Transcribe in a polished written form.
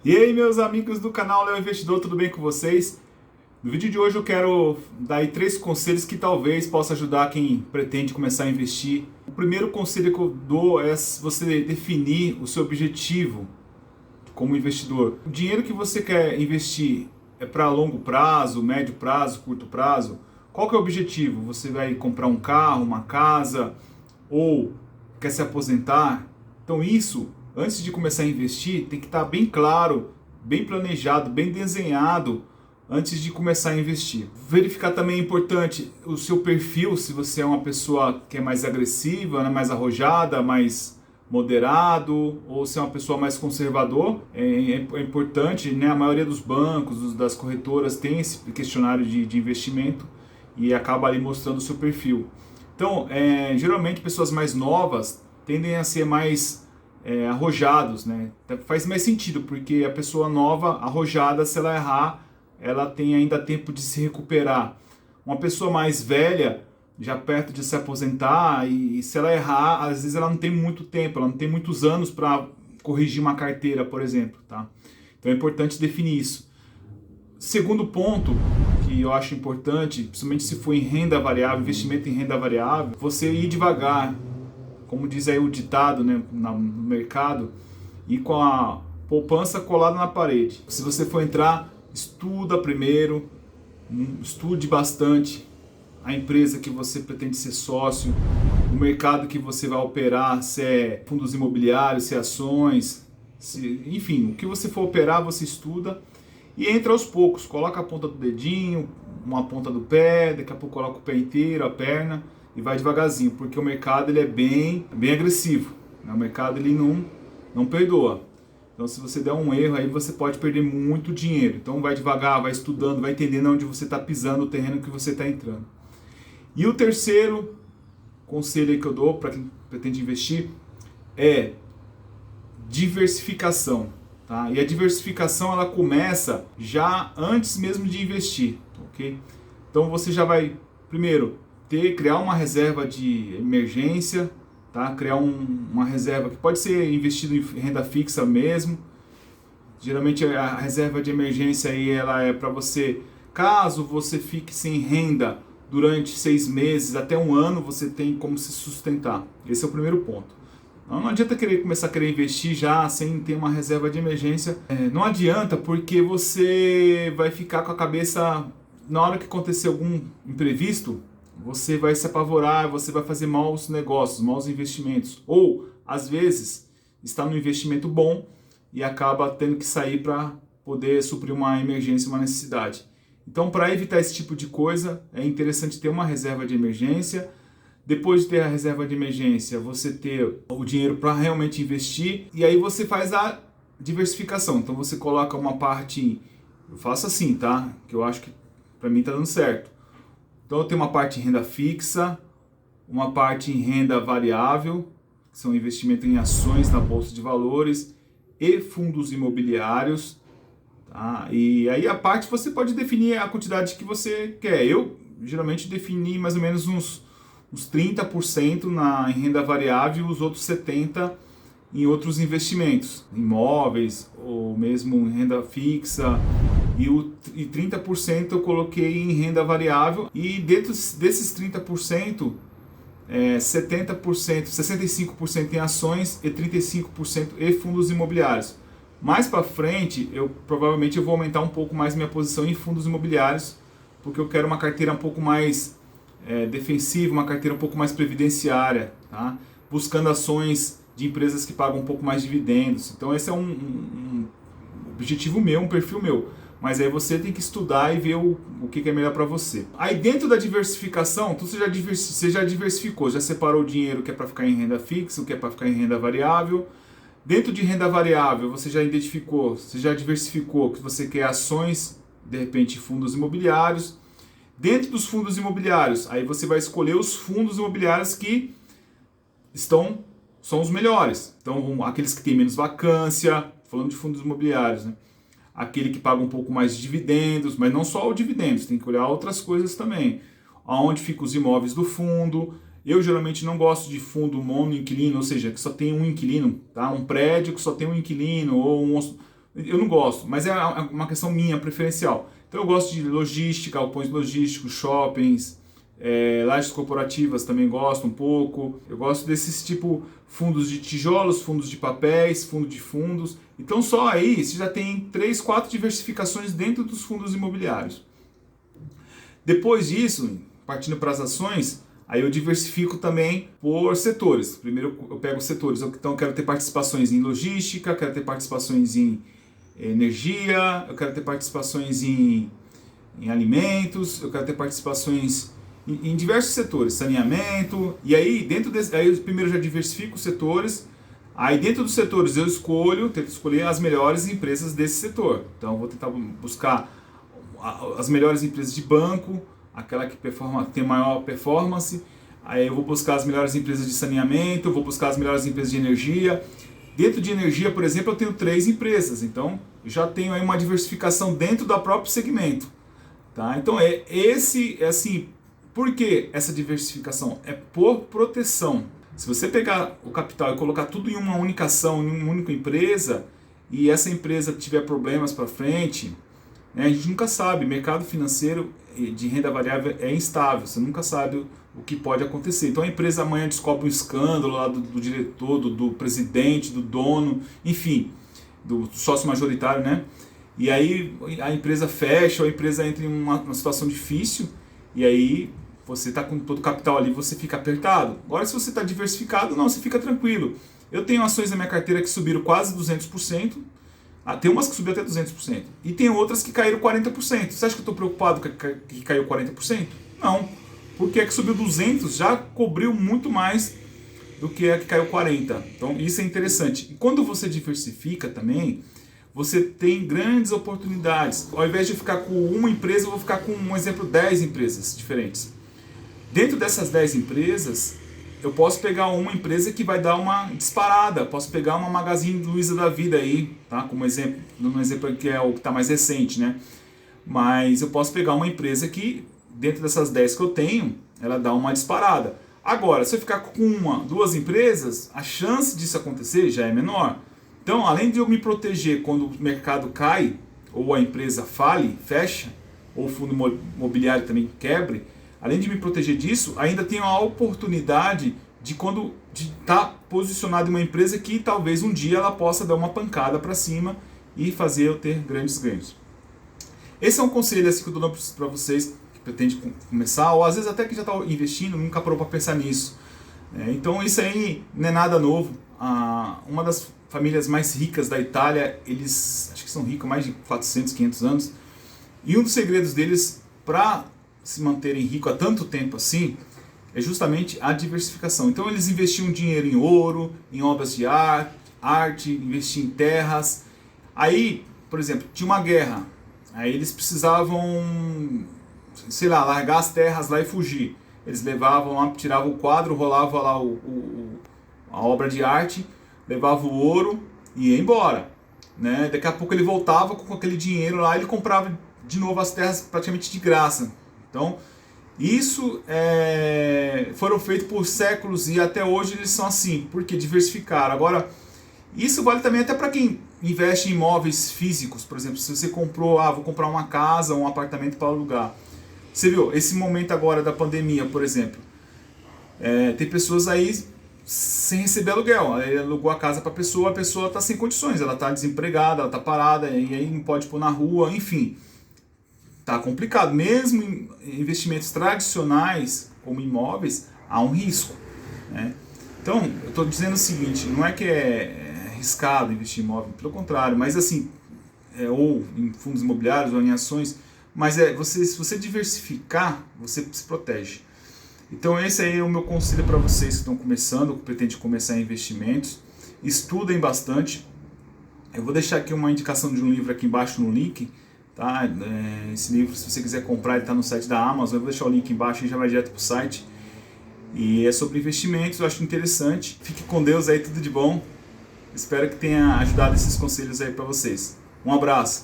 E aí, meus amigos do canal Léo Investidor, tudo bem com vocês? No vídeo de hoje eu quero dar aí 3 conselhos que talvez possa ajudar quem pretende começar a investir. O primeiro conselho que eu dou é você definir o seu objetivo como investidor. O dinheiro que você quer investir é para longo prazo, médio prazo, curto prazo? Qual que é o objetivo? Você vai comprar um carro, uma casa ou quer se aposentar? Então isso, antes de começar a investir, tem que estar bem claro, bem planejado, bem desenhado antes de começar a investir. Verificar também é importante o seu perfil, se você é uma pessoa que é mais agressiva, né, mais arrojada, mais moderado, ou se é uma pessoa mais conservador. É importante, né, a maioria dos bancos, das corretoras tem esse questionário de investimento e acaba ali mostrando o seu perfil. Então, geralmente pessoas mais novas tendem a ser mais arrojados, né? Faz mais sentido, porque a pessoa nova, arrojada, se ela errar, ela tem ainda tempo de se recuperar. Uma pessoa mais velha, já perto de se aposentar, e se ela errar, às vezes ela não tem muito tempo, ela não tem muitos anos para corrigir uma carteira, por exemplo, tá? Então é importante definir isso. Segundo ponto que eu acho importante, principalmente se for em renda variável, investimento em renda variável, você ir devagar, como diz aí o ditado, né, no mercado, e com a poupança colada na parede. Se você for entrar, estuda primeiro, estude bastante a empresa que você pretende ser sócio, o mercado que você vai operar, se é fundos imobiliários, se é ações, enfim, o que você for operar, você estuda e entra aos poucos, coloca a ponta do dedinho, uma ponta do pé, daqui a pouco coloca o pé inteiro, a perna e vai devagarzinho, porque o mercado ele é bem agressivo, né? O mercado ele não perdoa. Então se você der um erro aí você pode perder muito dinheiro. Então vai devagar, vai estudando, vai entendendo onde você está pisando, o terreno que você está entrando. E o terceiro conselho aí que eu dou para quem pretende investir é diversificação. Tá? E a diversificação ela começa já antes mesmo de investir, ok? Então você já vai primeiro criar uma reserva de emergência, tá? Criar uma reserva que pode ser investido em renda fixa mesmo. Geralmente a reserva de emergência aí ela é para você, caso você fique sem renda durante 6 meses até um ano, você tem como se sustentar. Esse é o primeiro ponto. Não adianta começar a querer investir já sem ter uma reserva de emergência. Não adianta, porque você vai ficar com a cabeça, na hora que acontecer algum imprevisto, você vai se apavorar, você vai fazer maus negócios, maus investimentos. Ou, às vezes, está no investimento bom e acaba tendo que sair para poder suprir uma emergência, uma necessidade. Então, para evitar esse tipo de coisa, é interessante ter uma reserva de emergência. Depois de ter a reserva de emergência, você ter o dinheiro para realmente investir. E aí você faz a diversificação. Então você coloca uma parte, eu faço assim, tá? Que eu acho que para mim está dando certo. Então eu tenho uma parte em renda fixa, uma parte em renda variável, que são investimento em ações na bolsa de valores e fundos imobiliários. Tá? E aí a parte você pode definir a quantidade que você quer. Eu geralmente defini mais ou menos uns 30% em renda variável e os outros 70% em outros investimentos, imóveis ou mesmo em renda fixa, e 30% eu coloquei em renda variável, e dentro desses 30%, 70%, 65% em ações e 35% em fundos imobiliários. Mais para frente, provavelmente eu vou aumentar um pouco mais minha posição em fundos imobiliários, porque eu quero uma carteira um pouco mais defensiva, uma carteira um pouco mais previdenciária, tá? Buscando ações de empresas que pagam um pouco mais dividendos. Então esse é um objetivo meu, um perfil meu. Mas aí você tem que estudar e ver o que é melhor para você. Aí dentro da diversificação, então você já diversificou, já separou o dinheiro que é para ficar em renda fixa, o que é para ficar em renda variável. Dentro de renda variável, você já diversificou que você quer ações, de repente fundos imobiliários. Dentro dos fundos imobiliários, aí você vai escolher os fundos imobiliários que são os melhores. Então, aqueles que têm menos vacância, falando de fundos imobiliários, né? Aquele que paga um pouco mais de dividendos, mas não só o dividendos, tem que olhar outras coisas também. Aonde ficam os imóveis do fundo. Eu geralmente não gosto de fundo mono-inquilino, ou seja, que só tem um inquilino, tá? Um prédio que só tem um inquilino, ou Eu não gosto, mas é uma questão minha, preferencial. Então eu gosto de logística, galpões logísticos, shoppings, lajes corporativas também gosto um pouco. Eu gosto desses tipo fundos de tijolos, fundos de papéis, fundo de fundos. Então só aí você já tem 3, 4 diversificações dentro dos fundos imobiliários. Depois disso, partindo para as ações, aí eu diversifico também por setores. Primeiro eu pego setores, então eu quero ter participações em logística, quero ter participações em energia, eu quero ter participações em alimentos, eu quero ter participações em diversos setores, saneamento, e aí dentro desse, aí eu primeiro já diversifico os setores, aí dentro dos setores eu tento escolher as melhores empresas desse setor. Então eu vou tentar buscar as melhores empresas de banco, aquela que tem maior performance, aí eu vou buscar as melhores empresas de saneamento, eu vou buscar as melhores empresas de energia. Dentro de energia, por exemplo, eu tenho 3 empresas, então eu já tenho aí uma diversificação dentro do próprio segmento. Tá? Então assim, por que essa diversificação? É por proteção. Se você pegar o capital e colocar tudo em uma única ação, em uma única empresa, e essa empresa tiver problemas para frente, né, a gente nunca sabe, mercado financeiro de renda variável é instável, você nunca sabe o que pode acontecer. Então a empresa amanhã descobre um escândalo lá do diretor, do presidente, do dono, enfim, do sócio majoritário, né? E aí a empresa fecha, ou a empresa entra em uma situação difícil, e aí você está com todo o capital ali, você fica apertado. Agora se você está diversificado, não, você fica tranquilo. Eu tenho ações na minha carteira que subiram quase 200%, tem umas que subiram até 200%, e tem outras que caíram 40%. Você acha que eu estou preocupado que caiu 40%? Não. Porque a que subiu 200 já cobriu muito mais do que a que caiu 40. Então isso é interessante. E quando você diversifica também, você tem grandes oportunidades. Ao invés de ficar com uma empresa, eu vou ficar com, um exemplo, 10 empresas diferentes. Dentro dessas 10 empresas, eu posso pegar uma empresa que vai dar uma disparada. Posso pegar uma Magazine Luiza da vida aí, tá? Como exemplo, um exemplo que é o que está mais recente, né? Mas eu posso pegar uma empresa que, dentro dessas 10 que eu tenho, ela dá uma disparada. Agora, se eu ficar com uma, 2 empresas, a chance disso acontecer já é menor. Então, além de eu me proteger quando o mercado cai, ou a empresa fale, fecha, ou o fundo imobiliário também quebre, além de me proteger disso, ainda tenho a oportunidade de estar posicionado em uma empresa que talvez um dia ela possa dar uma pancada para cima e fazer eu ter grandes ganhos. Esse é um conselho assim, que eu estou dando para vocês que pretende começar, ou às vezes até que já está investindo, nunca parou para pensar nisso. Então isso aí não é nada novo. Uma das famílias mais ricas da Itália, eles acho que são ricos há mais de 400, 500 anos, e um dos segredos deles para se manterem ricos há tanto tempo assim, é justamente a diversificação. Então eles investiam dinheiro em ouro, em obras de arte, investiam em terras. Aí, por exemplo, tinha uma guerra, aí eles precisavam, sei lá, largar as terras lá e fugir. Eles levavam lá, tiravam o quadro, rolavam lá a obra de arte, levavam o ouro e ia embora. Né? Daqui a pouco ele voltava com aquele dinheiro lá, ele comprava de novo as terras praticamente de graça. Então, isso foram feitos por séculos e até hoje eles são assim, porque diversificaram. Agora, isso vale também até para quem investe em imóveis físicos, por exemplo, se você comprou, vou comprar uma casa, um apartamento para alugar. Você viu, esse momento agora da pandemia, por exemplo, tem pessoas aí sem receber aluguel. Ele alugou a casa para a pessoa está sem condições, ela está desempregada, ela está parada, e aí não pode pôr na rua, enfim. Tá complicado. Mesmo em investimentos tradicionais, como imóveis, há um risco. Né? Então, eu estou dizendo o seguinte, não é que é arriscado investir em imóvel, pelo contrário, mas assim, ou em fundos imobiliários ou em ações, mas se você diversificar, você se protege. Então esse aí é o meu conselho para vocês que estão começando, que pretendem começar em investimentos. Estudem bastante. Eu vou deixar aqui uma indicação de um livro aqui embaixo no link. Tá? Esse livro, se você quiser comprar, ele está no site da Amazon. Eu vou deixar o link embaixo e já vai direto para o site. E é sobre investimentos, eu acho interessante. Fique com Deus aí, tudo de bom. Espero que tenha ajudado esses conselhos aí para vocês. Um abraço.